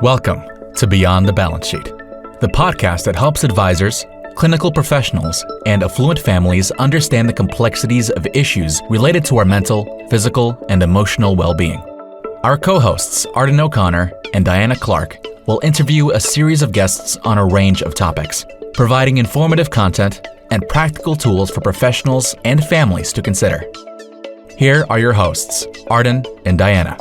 Welcome to Beyond the Balance Sheet, the podcast that helps advisors, clinical professionals, and affluent families understand the complexities of issues related to our mental, physical, and emotional well-being. Our co-hosts, Arden O'Connor and Diana Clark, will interview a series of guests on a range of topics, providing informative content and practical tools for professionals and families to consider. Here are your hosts, Arden and Diana.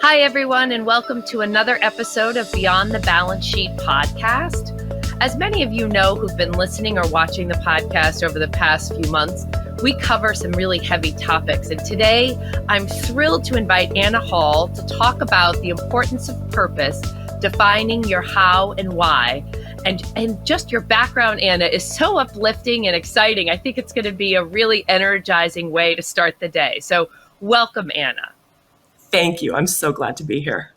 Hi, everyone, and welcome to another episode of Beyond the Balance Sheet podcast. As many of you know who've been listening or watching the podcast over the past few months, we cover some really heavy topics. And today, I'm thrilled to invite Anna Hall to talk about the importance of purpose, defining your how and why. And just your background, Anna, is so uplifting and exciting. I think it's going to be a really energizing way to start the day. So welcome, Anna. Thank you. I'm so glad to be here.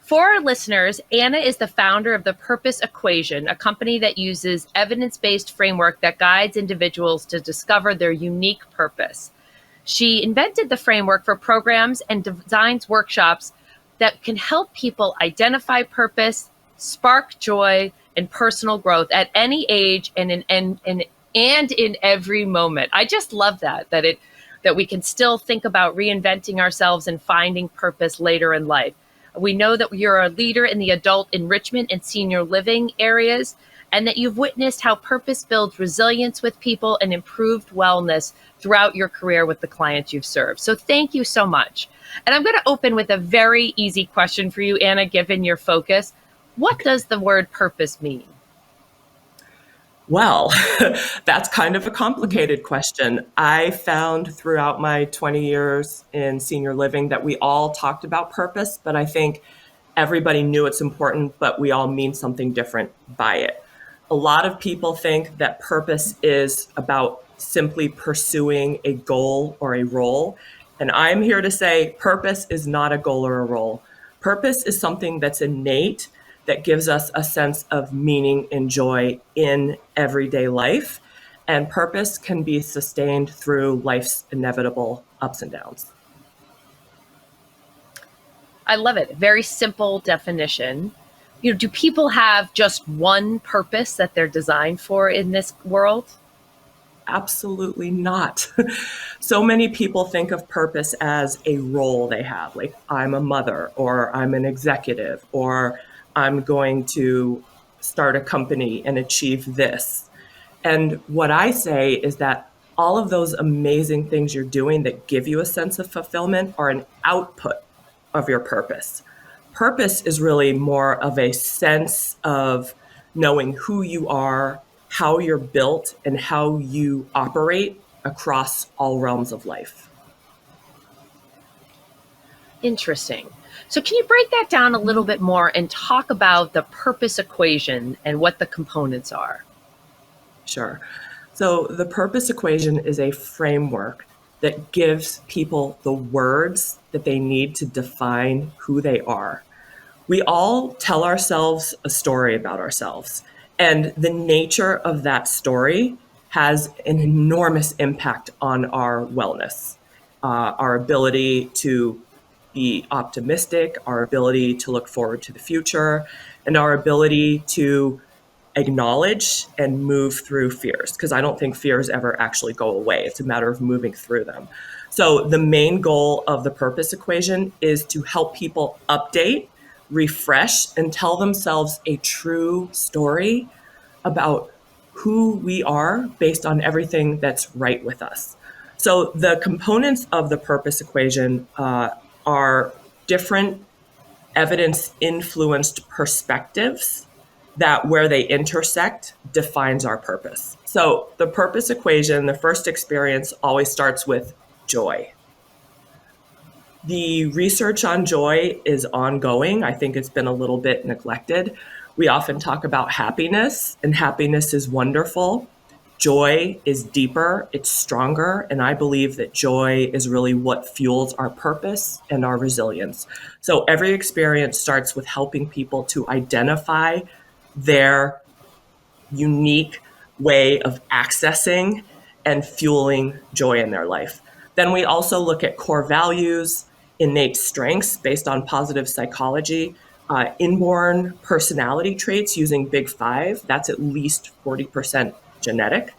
For our listeners, Anna is the founder of the Purpose Equation, a company that uses evidence-based framework that guides individuals to discover their unique purpose. She invented the framework for programs and designs workshops that can help people identify purpose, spark joy, and personal growth at any age and in every moment. I just love that we can still think about reinventing ourselves and finding purpose later in life. We know that you're a leader in the adult enrichment and senior living areas, and that you've witnessed how purpose builds resilience with people and improved wellness throughout your career with the clients you've served. So thank you so much. And I'm going to open with a very easy question for you, Anna, given your focus. What does the word purpose mean? Well, that's kind of a complicated question. I found throughout my 20 years in senior living that we all talked about purpose, but I think everybody knew it's important, but we all mean something different by it. A lot of people think that purpose is about simply pursuing a goal or a role. And I'm here to say purpose is not a goal or a role. Purpose is something that's innate, that gives us a sense of meaning and joy in everyday life. And purpose can be sustained through life's inevitable ups and downs. I love it. Very simple definition. Do people have just one purpose that they're designed for in this world? Absolutely not. So many people think of purpose as a role they have, like I'm a mother, or I'm an executive, or I'm going to start a company and achieve this. And what I say is that all of those amazing things you're doing that give you a sense of fulfillment are an output of your purpose. Purpose is really more of a sense of knowing who you are, how you're built, and how you operate across all realms of life. Interesting. So can you break that down a little bit more and talk about the purpose equation and what the components are? Sure. So the purpose equation is a framework that gives people the words that they need to define who they are. We all tell ourselves a story about ourselves, and the nature of that story has an enormous impact on our wellness, our ability to be optimistic, our ability to look forward to the future, and our ability to acknowledge and move through fears, because I don't think fears ever actually go away. It's a matter of moving through them. So the main goal of the purpose equation is to help people update, refresh, and tell themselves a true story about who we are based on everything that's right with us. So the components of the purpose equation are different evidence-influenced perspectives that where they intersect defines our purpose. So the purpose equation, the first experience always starts with joy. The research on joy is ongoing. I think it's been a little bit neglected. We often talk about happiness, and happiness is wonderful. Joy is deeper, it's stronger, and I believe that joy is really what fuels our purpose and our resilience. So every experience starts with helping people to identify their unique way of accessing and fueling joy in their life. Then we also look at core values, innate strengths based on positive psychology, inborn personality traits using Big Five, that's at least 40% genetic.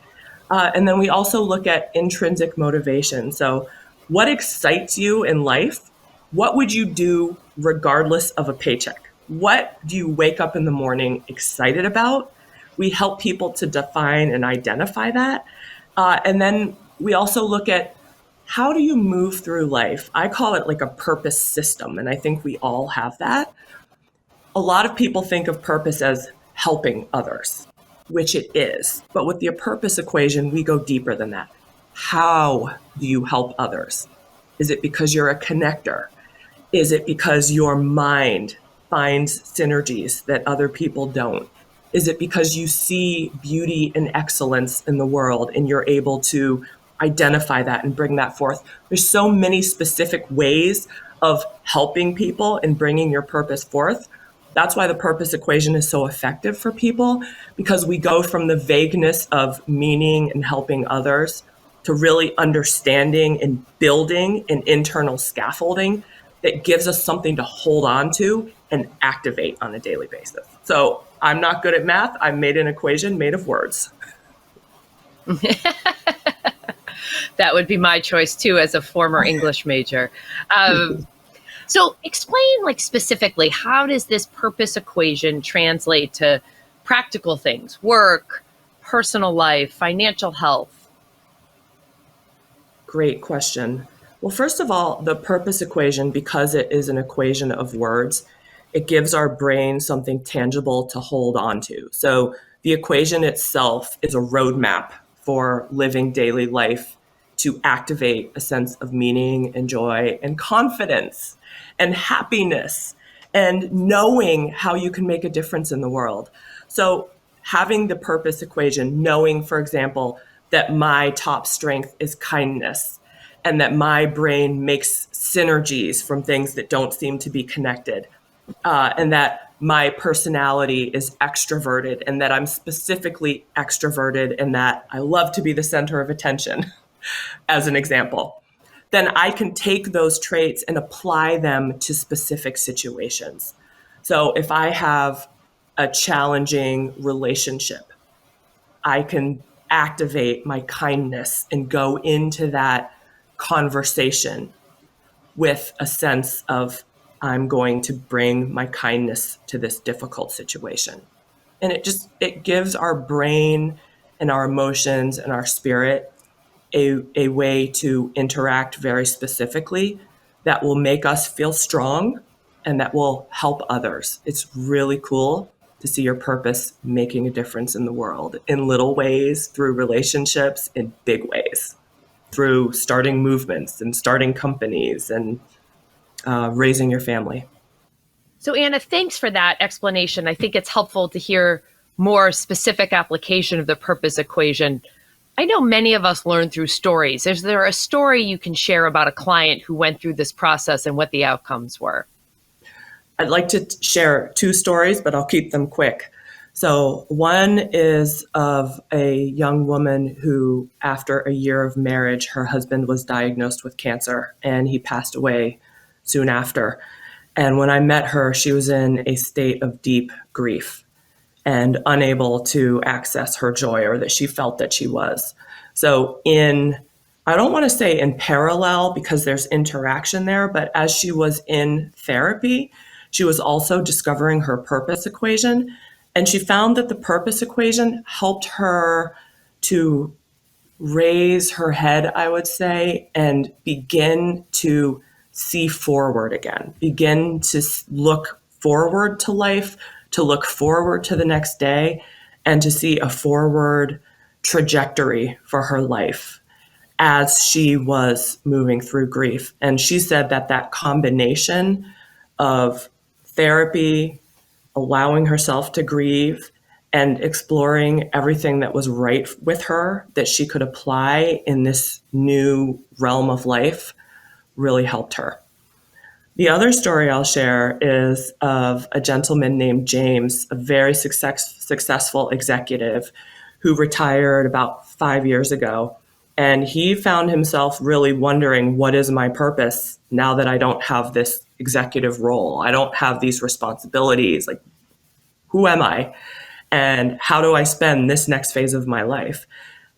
And then we also look at intrinsic motivation. So, what excites you in life? What would you do regardless of a paycheck? What do you wake up in the morning excited about? We help people to define and identify that. And then we also look at how do you move through life? I call it like a purpose system, and I think we all have that. A lot of people think of purpose as helping others, which it is. But with the purpose equation, we go deeper than that. How do you help others? Is it because you're a connector? Is it because your mind finds synergies that other people don't? Is it because you see beauty and excellence in the world and you're able to identify that and bring that forth? There's so many specific ways of helping people and bringing your purpose forth. That's why the purpose equation is so effective for people, because we go from the vagueness of meaning and helping others to really understanding and building an internal scaffolding that gives us something to hold on to and activate on a daily basis. So I'm not good at math. I made an equation made of words. That would be my choice too, as a former English major. So explain, like, specifically, how does this purpose equation translate to practical things, work, personal life, financial health? Great question. Well, first of all, the purpose equation, because it is an equation of words, it gives our brain something tangible to hold on to. So the equation itself is a roadmap for living daily life to activate a sense of meaning and joy and confidence and happiness and knowing how you can make a difference in the world. So having the purpose equation, knowing, for example, that my top strength is kindness and that my brain makes synergies from things that don't seem to be connected, and that my personality is extroverted and that I'm specifically extroverted and that I love to be the center of attention, as an example, then I can take those traits and apply them to specific situations. So if I have a challenging relationship, I can activate my kindness and go into that conversation with a sense of, I'm going to bring my kindness to this difficult situation. And it gives our brain and our emotions and our spirit a way to interact very specifically that will make us feel strong and that will help others. It's really cool to see your purpose making a difference in the world in little ways, through relationships, in big ways, through starting movements and starting companies and raising your family. So Anna, thanks for that explanation. I think it's helpful to hear more specific application of the purpose equation. I know many of us learn through stories. Is there a story you can share about a client who went through this process and what the outcomes were? I'd like to share two stories, but I'll keep them quick. So one is of a young woman who, after a year of marriage, her husband was diagnosed with cancer and he passed away soon after. And when I met her, she was in a state of deep grief and unable to access her joy, or that she felt that she was. So I don't want to say in parallel because there's interaction there, but as she was in therapy, she was also discovering her purpose equation. And she found that the purpose equation helped her to raise her head, I would say, and begin to see forward again, begin to look forward to life, to look forward to the next day, and to see a forward trajectory for her life as she was moving through grief. And she said that that combination of therapy, allowing herself to grieve, and exploring everything that was right with her that she could apply in this new realm of life really helped her. The other story I'll share is of a gentleman named James, a very successful executive who retired about 5 years ago. And he found himself really wondering, what is my purpose now that I don't have this executive role? I don't have these responsibilities. Like, who am I? And how do I spend this next phase of my life?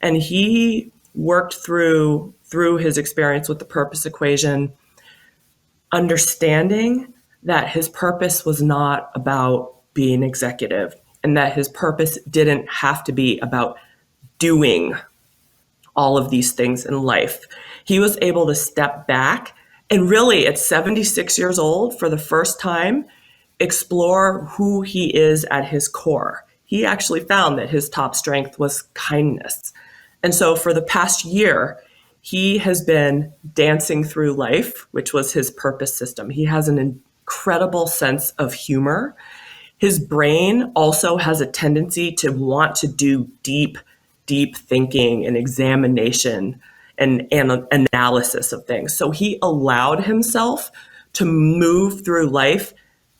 And he worked through his experience with the purpose equation, understanding that his purpose was not about being executive, and that his purpose didn't have to be about doing all of these things in life. He was able to step back and really, at 76 years old, for the first time, explore who he is at his core. He actually found that his top strength was kindness. And so for the past year, he has been dancing through life, which was his purpose system. He has an incredible sense of humor. His brain also has a tendency to want to do deep thinking and examination and analysis of things. So he allowed himself to move through life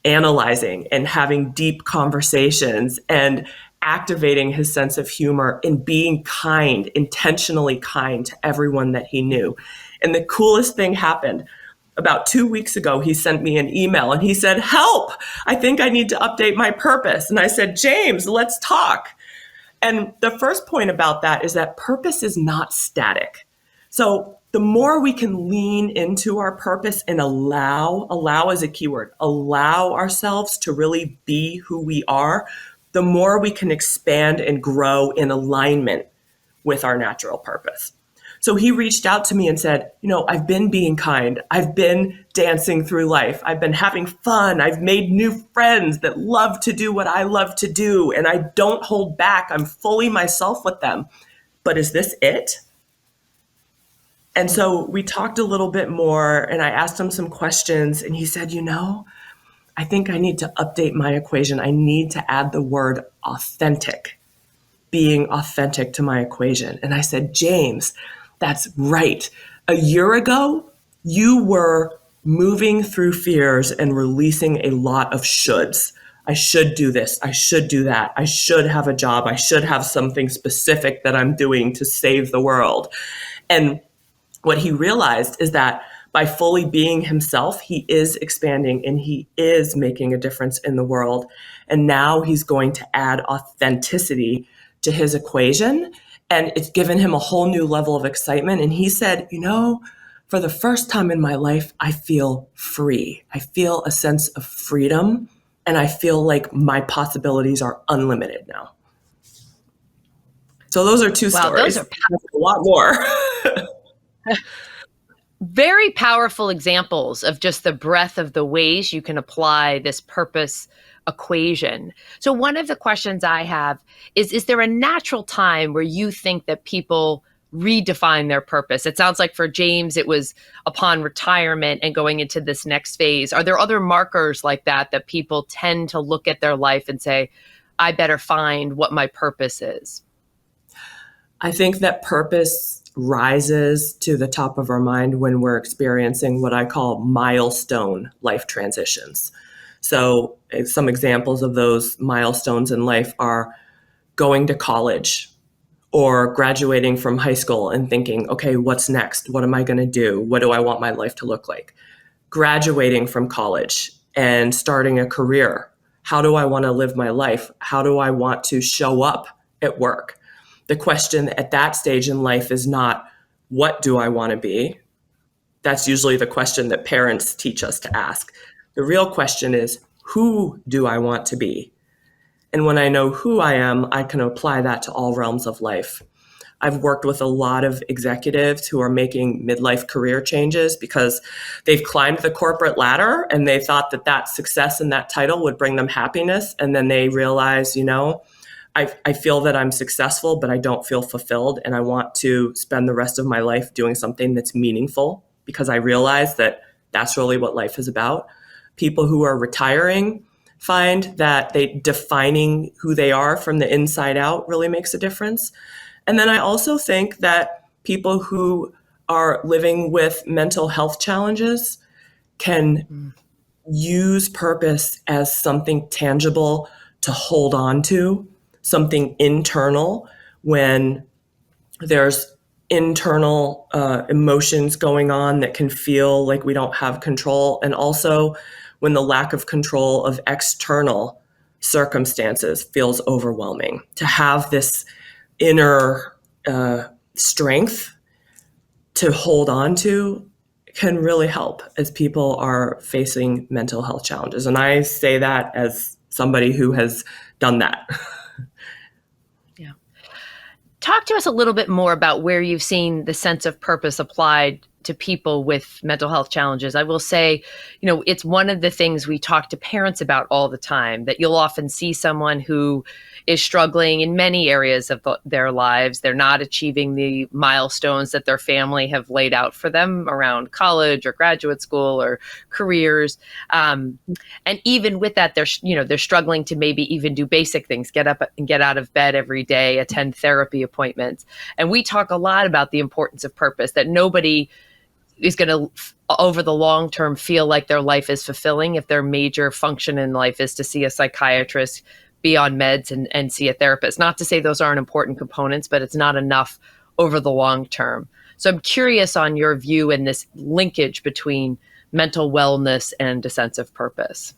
analyzing and having deep conversations and activating his sense of humor and being kind, intentionally kind to everyone that he knew. And the coolest thing happened. About 2 weeks ago, he sent me an email and he said, "Help, I think I need to update my purpose." And I said, "James, let's talk." And the first point about that is that purpose is not static. So the more we can lean into our purpose and allow is a keyword, allow ourselves to really be who we are, the more we can expand and grow in alignment with our natural purpose. So he reached out to me and said, "I've been being kind. I've been dancing through life. I've been having fun. I've made new friends that love to do what I love to do. And I don't hold back. I'm fully myself with them. But is this it?" And so we talked a little bit more and I asked him some questions and he said, "I think I need to update my equation. I need to add the word authentic, being authentic to my equation." And I said, "James, that's right. A year ago, you were moving through fears and releasing a lot of shoulds. I should do this. I should do that. I should have a job. I should have something specific that I'm doing to save the world." And what he realized is that by fully being himself, he is expanding and he is making a difference in the world. And now he's going to add authenticity to his equation. And it's given him a whole new level of excitement. And he said, "For the first time in my life, I feel free. I feel a sense of freedom. And I feel like my possibilities are unlimited now." So those are two stories. Those are a lot more. very powerful examples of just the breadth of the ways you can apply this purpose equation. So one of the questions I have is there a natural time where you think that people redefine their purpose? It sounds like for James, it was upon retirement and going into this next phase. Are there other markers like that people tend to look at their life and say, "I better find what my purpose is"? I think that purpose rises to the top of our mind when we're experiencing what I call milestone life transitions. So some examples of those milestones in life are going to college or graduating from high school and thinking, "Okay, what's next? What am I going to do? What do I want my life to look like?" Graduating from college and starting a career. How do I want to live my life? How do I want to show up at work? The question at that stage in life is not, what do I want to be? That's usually the question that parents teach us to ask. The real question is, who do I want to be? And when I know who I am, I can apply that to all realms of life. I've worked with a lot of executives who are making midlife career changes because they've climbed the corporate ladder and they thought that success and that title would bring them happiness. And then they realize, I feel that I'm successful, but I don't feel fulfilled. And I want to spend the rest of my life doing something that's meaningful because I realize that that's really what life is about. People who are retiring find that defining who they are from the inside out really makes a difference. And then I also think that people who are living with mental health challenges can use purpose as something tangible to hold on to, something internal when there's internal emotions going on that can feel like we don't have control, and also when the lack of control of external circumstances feels overwhelming. To have this inner strength to hold on to can really help as people are facing mental health challenges. And I say that as somebody who has done that. Yeah. Talk to us a little bit more about where you've seen the sense of purpose applied to people with mental health challenges. I will say, it's one of the things we talk to parents about all the time, that you'll often see someone who is struggling in many areas of their lives. They're not achieving the milestones that their family have laid out for them around college or graduate school or careers. And even with that, they're struggling to maybe even do basic things, get up and get out of bed every day, attend therapy appointments. And we talk a lot about the importance of purpose, that nobody is going to, over the long term, feel like their life is fulfilling if their major function in life is to see a psychiatrist, be on meds, and see a therapist. Not to say those aren't important components, but it's not enough over the long term. So I'm curious on your view in this linkage between mental wellness and a sense of purpose.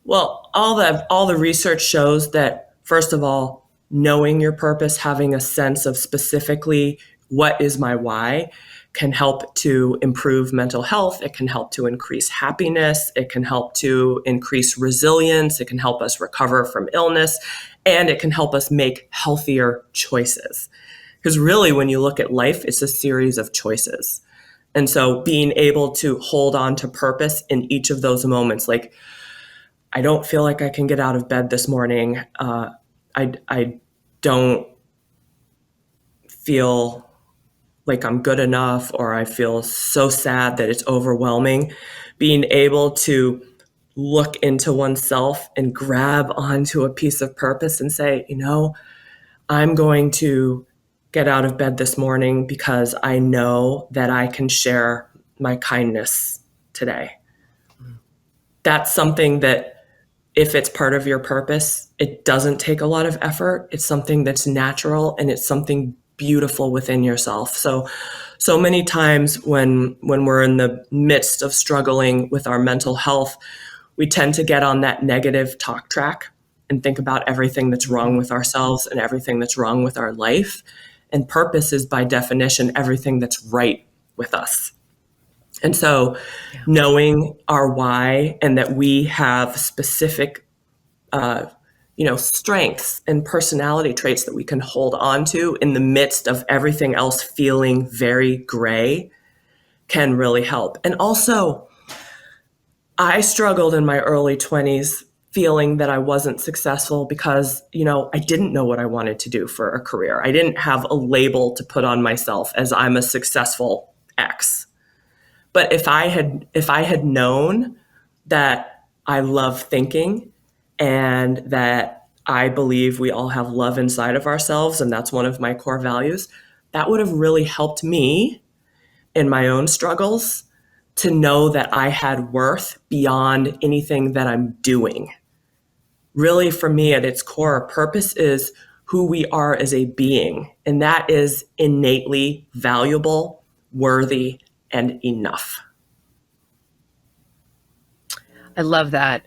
Well, all the research shows that, first of all, knowing your purpose, having a sense of specifically what is my why, can help to improve mental health. It can help to increase happiness. It can help to increase resilience. It can help us recover from illness, and it can help us make healthier choices. Because really, when you look at life, it's a series of choices. And so being able to hold on to purpose in each of those moments, like, I don't feel like I can get out of bed this morning. I don't feel like I'm good enough, or I feel so sad that it's overwhelming. Being able to look into oneself and grab onto a piece of purpose and say, I'm going to get out of bed this morning because I know that I can share my kindness today. That's something that, if it's part of your purpose, it doesn't take a lot of effort. It's something that's natural, and it's something beautiful within yourself. So many times when we're in the midst of struggling with our mental health, we tend to get on that negative talk track and think about everything that's wrong with ourselves and everything that's wrong with our life. And purpose is, by definition, everything that's right with us. And so knowing our why, and that we have specific strengths and personality traits that we can hold on to in the midst of everything else feeling very gray, can really help. And also, I struggled in my early 20s feeling that I wasn't successful because, I didn't know what I wanted to do for a career. I didn't have a label to put on myself as I'm a successful X. But if I had known that I love thinking, and that I believe we all have love inside of ourselves, and that's one of my core values, that would have really helped me in my own struggles to know that I had worth beyond anything that I'm doing. Really, for me, at its core, purpose is who we are as a being, and that is innately valuable, worthy, and enough. I love that.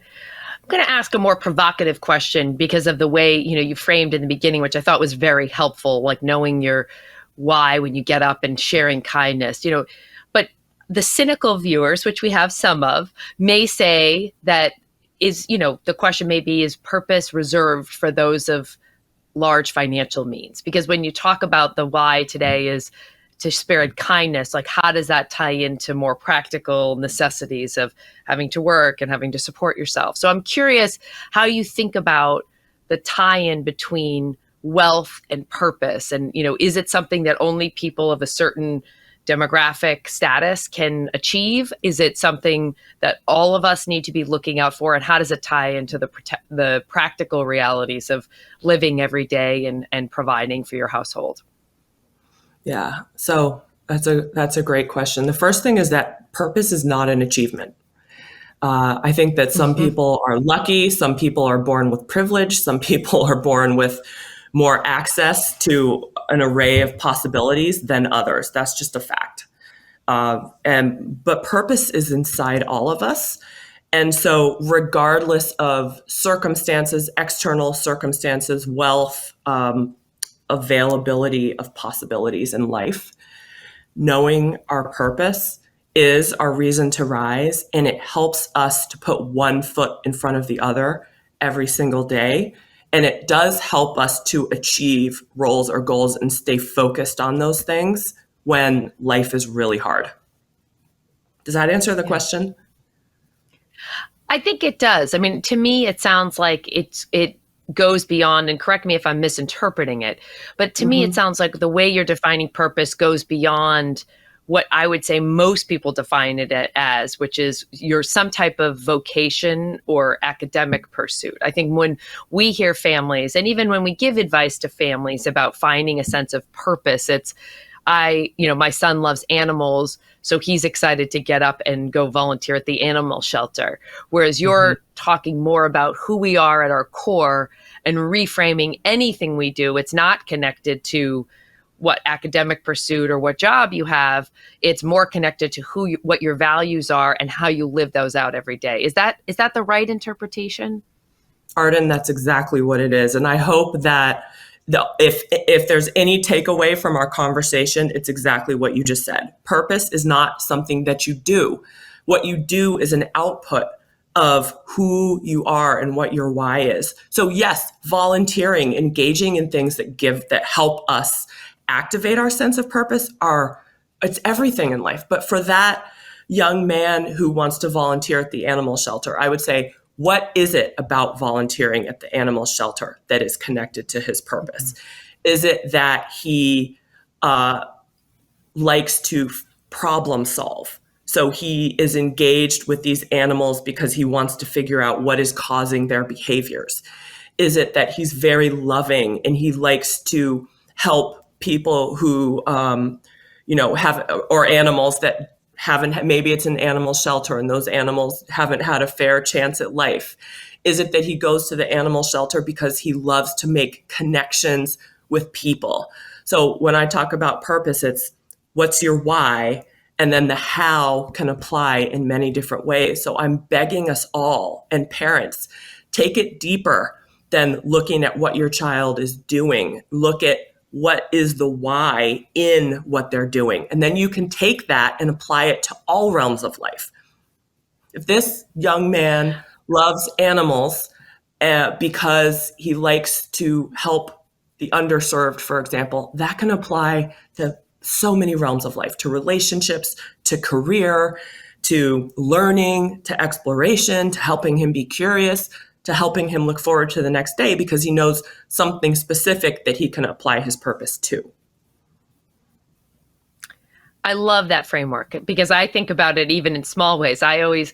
I'm going to ask a more provocative question because of the way, you framed in the beginning, which I thought was very helpful, like knowing your why when you get up and sharing kindness, but the cynical viewers, which we have some of, may say that the question may be, is purpose reserved for those of large financial means? Because when you talk about the why today is to spread kindness, like how does that tie into more practical necessities of having to work and having to support yourself? So I'm curious how you think about the tie-in between wealth and purpose. And, is it something that only people of a certain demographic status can achieve? Is it something that all of us need to be looking out for? And how does it tie into the practical realities of living every day and providing for your household? Yeah, so that's a great question. The first thing is that purpose is not an achievement. I think that some people are lucky, some people are born with privilege, some people are born with more access to an array of possibilities than others. That's just a fact. But purpose is inside all of us. And so regardless of circumstances, external circumstances, wealth, availability of possibilities in life, knowing our purpose is our reason to rise, and it helps us to put one foot in front of the other every single day. And it does help us to achieve roles or goals and stay focused on those things when life is really hard. Does that answer the question? I think it does. I mean, to me, it sounds like it goes beyond, and correct me if I'm misinterpreting it, but to me, it sounds like the way you're defining purpose goes beyond what I would say most people define it as, which is you're some type of vocation or academic pursuit. I think when we hear families, and even when we give advice to families about finding a sense of purpose, it's, my son loves animals, so he's excited to get up and go volunteer at the animal shelter. Whereas you're talking more about who we are at our core and reframing anything we do. It's not connected to what academic pursuit or what job you have. It's more connected to what your values are and how you live those out every day. Is that the right interpretation? Arden, that's exactly what it is. And I hope that if there's any takeaway from our conversation, it's exactly what you just said. Purpose is not something that you do. What you do is an output of who you are and what your why is. So yes, volunteering, engaging in things that help us activate our sense of purpose it's everything in life. But for that young man who wants to volunteer at the animal shelter, I would say, what is it about volunteering at the animal shelter that is connected to his purpose? Is it that he likes to problem solve? So he is engaged with these animals because he wants to figure out what is causing their behaviors. Is it that he's very loving and he likes to help people who, have, or animals that haven't, maybe it's an animal shelter and those animals haven't had a fair chance at life? Is it that he goes to the animal shelter because he loves to make connections with people? So when I talk about purpose, it's what's your why? And then the how can apply in many different ways. So I'm begging us all, and parents, take it deeper than looking at what your child is doing. Look at what is the why in what they're doing. And then you can take that and apply it to all realms of life. If this young man loves animals because he likes to help the underserved, for example, that can apply to so many realms of life, to relationships, to career, to learning, to exploration, to helping him be curious, to helping him look forward to the next day because he knows something specific that he can apply his purpose to. I love that framework because I think about it even in small ways. I always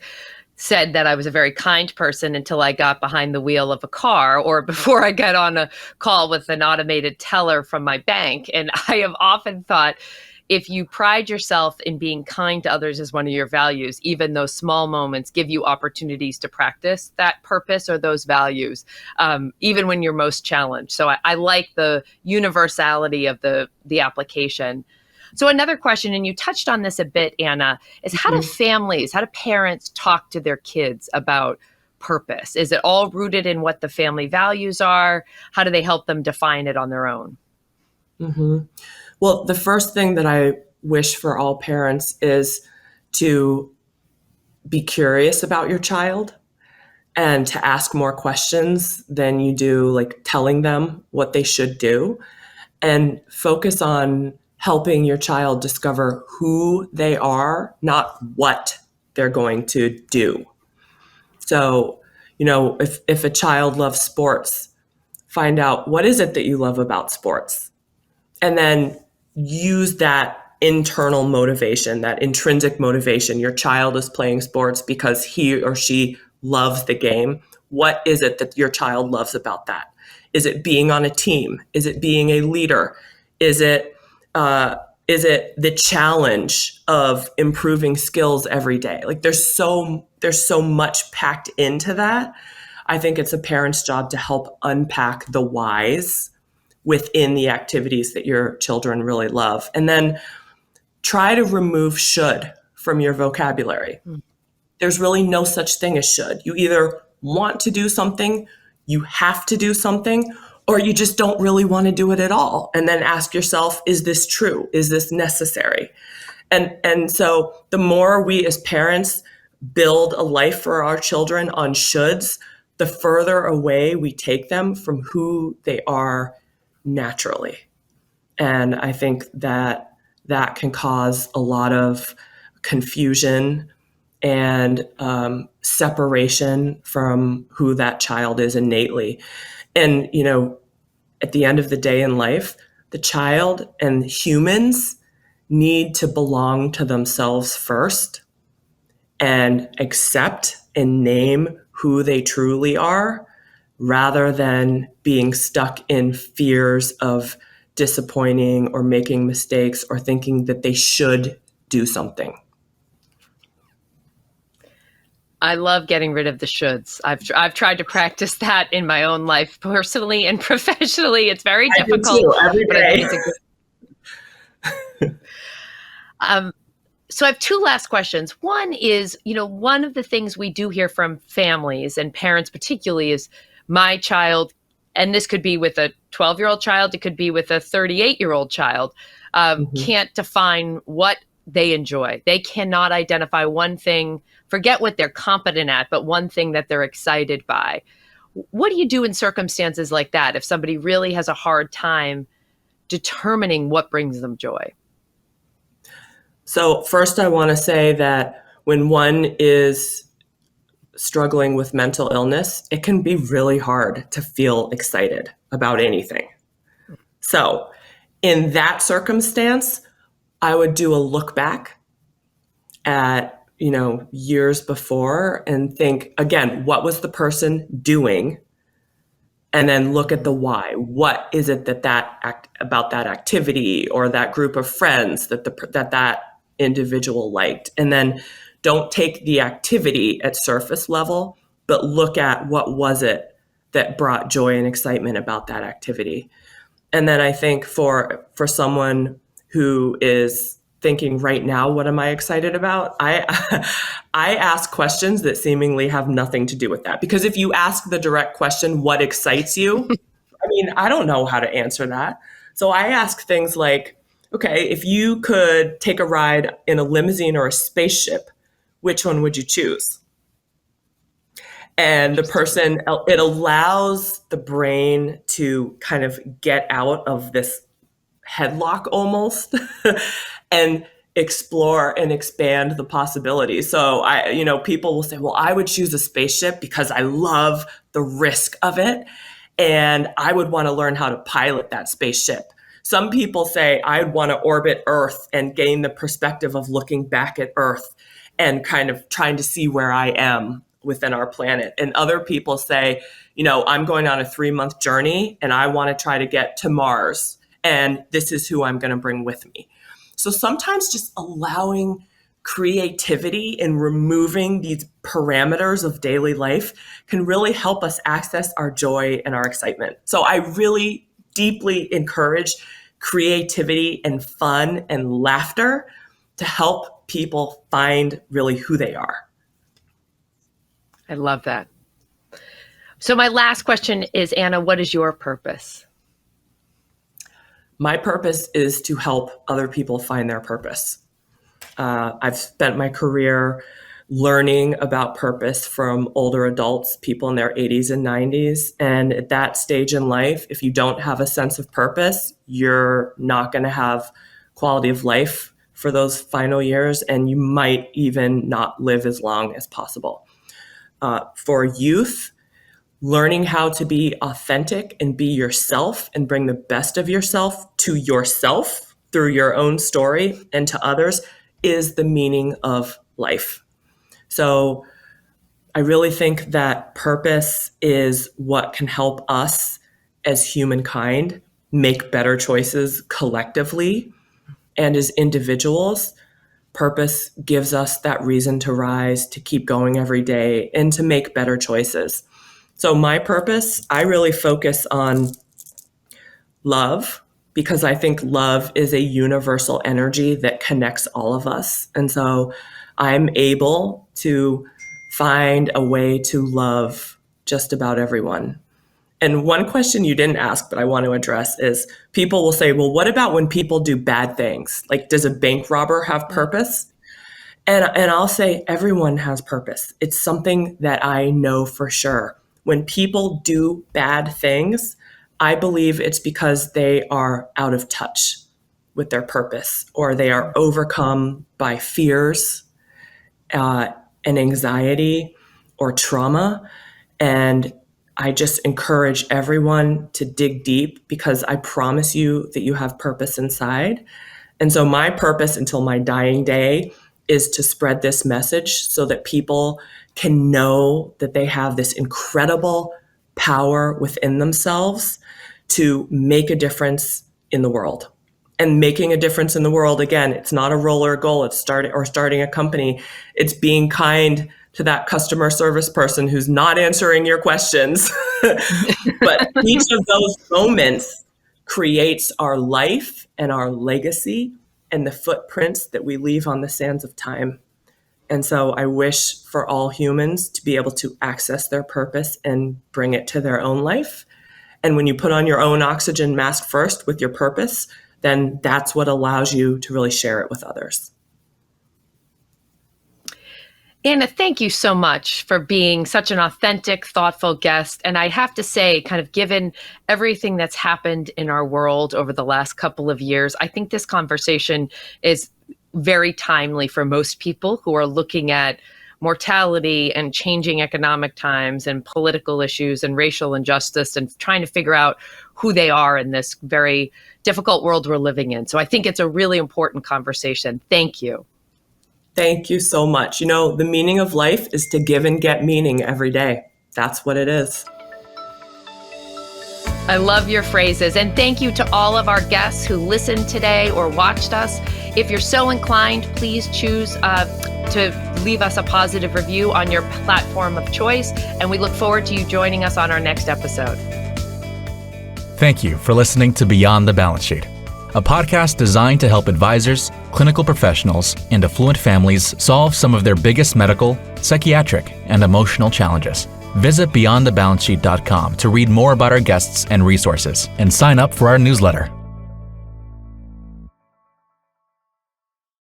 said that I was a very kind person until I got behind the wheel of a car or before I got on a call with an automated teller from my bank. And I have often thought, if you pride yourself in being kind to others as one of your values, even those small moments give you opportunities to practice that purpose or those values, even when you're most challenged. So I like the universality of the application. So another question, and you touched on this a bit, Anna, is how do parents talk to their kids about purpose? Is it all rooted in what the family values are? How do they help them define it on their own? Well, the first thing that I wish for all parents is to be curious about your child and to ask more questions than you do like telling them what they should do, and focus on helping your child discover who they are, not what they're going to do. So, if a child loves sports, find out what is it that you love about sports, and then use that internal motivation, that intrinsic motivation. Your child is playing sports because he or she loves the game. What is it that your child loves about that? Is it being on a team? Is it being a leader? Is it the challenge of improving skills every day? Like there's so much packed into that. I think it's a parent's job to help unpack the whys within the activities that your children really love. And then try to remove should from your vocabulary. There's really no such thing as should. You either want to do something, you have to do something, or you just don't really want to do it at all. And then ask yourself, is this true? Is this necessary? And so the more we as parents build a life for our children on shoulds, the further away we take them from who they are naturally. And I think that that can cause a lot of confusion and separation from who that child is innately. And, at the end of the day in life, the child and humans need to belong to themselves first and accept and name who they truly are, rather than being stuck in fears of disappointing or making mistakes or thinking that they should do something. I love getting rid of the shoulds. I've tried to practice that in my own life, personally and professionally. It's very difficult. I do too, every but I day. think it's a good. So I have two last questions. One is, one of the things we do hear from families and parents particularly is my child, and this could be with a 12-year-old child, it could be with a 38-year-old child, can't define what they enjoy. They cannot identify one thing, forget what they're competent at, but one thing that they're excited by. What do you do in circumstances like that if somebody really has a hard time determining what brings them joy? So first, I want to say that when one is struggling with mental illness, it can be really hard to feel excited about anything. So in that circumstance, I would do a look back at, years before and think, again, what was the person doing? And then look at the why. What is it about that activity or that group of friends that individual liked? And then don't take the activity at surface level, but look at what was it that brought joy and excitement about that activity. And then I think for someone who is thinking right now, what am I excited about? I ask questions that seemingly have nothing to do with that. Because if you ask the direct question, what excites you? I don't know how to answer that. So I ask things like, okay, if you could take a ride in a limousine or a spaceship, which one would you choose? And it allows the brain to kind of get out of this headlock almost and explore and expand the possibilities. So people will say, well, I would choose a spaceship because I love the risk of it. And I would want to learn how to pilot that spaceship. Some people say I'd want to orbit Earth and gain the perspective of looking back at Earth and kind of trying to see where I am within our planet. And other people say, I'm going on a 3-month journey and I want to try to get to Mars. And this is who I'm going to bring with me. So sometimes just allowing creativity and removing these parameters of daily life can really help us access our joy and our excitement. So I really deeply encourage creativity and fun and laughter to help people find really who they are. I love that. So my last question is, Anna, what is your purpose? My purpose is to help other people find their purpose. I've spent my career learning about purpose from older adults, people in their 80s and 90s. And at that stage in life, if you don't have a sense of purpose, you're not going to have quality of life for those final years, and you might even not live as long as possible. For youth, learning how to be authentic and be yourself and bring the best of yourself to yourself through your own story and to others is the meaning of life. So I really think that purpose is what can help us as humankind make better choices collectively. And as individuals, purpose gives us that reason to rise, to keep going every day, and to make better choices. So my purpose, I really focus on love, because I think love is a universal energy that connects all of us. And so I'm able to find a way to love just about everyone. And one question you didn't ask, but I want to address is people will say, well, what about when people do bad things? Like, does a bank robber have purpose? And I'll say everyone has purpose. It's something that I know for sure. When people do bad things, I believe it's because they are out of touch with their purpose, or they are overcome by fears and anxiety or trauma. And I just encourage everyone to dig deep, because I promise you that you have purpose inside. And so my purpose until my dying day is to spread this message so that people can know that they have this incredible power within themselves to make a difference in the world. And making a difference in the world, again, it's not a role or a goal. It's starting a company. It's being kind to that customer service person who's not answering your questions. But each of those moments creates our life and our legacy and the footprints that we leave on the sands of time. And so I wish for all humans to be able to access their purpose and bring it to their own life. And when you put on your own oxygen mask first with your purpose, then that's what allows you to really share it with others. Anna, thank you so much for being such an authentic, thoughtful guest. And I have to say, kind of given everything that's happened in our world over the last couple of years, I think this conversation is very timely for most people who are looking at mortality and changing economic times and political issues and racial injustice and trying to figure out who they are in this very difficult world we're living in. So I think it's a really important conversation. Thank you. Thank you so much. You know, the meaning of life is to give and get meaning every day. That's what it is. I love your phrases. And thank you to all of our guests who listened today or watched us. If you're so inclined, please choose to leave us a positive review on your platform of choice. And we look forward to you joining us on our next episode. Thank you for listening to Beyond the Balance Sheet, a podcast designed to help advisors, clinical professionals, and affluent families solve some of their biggest medical, psychiatric, and emotional challenges. Visit beyondthebalancesheet.com to read more about our guests and resources, and sign up for our newsletter.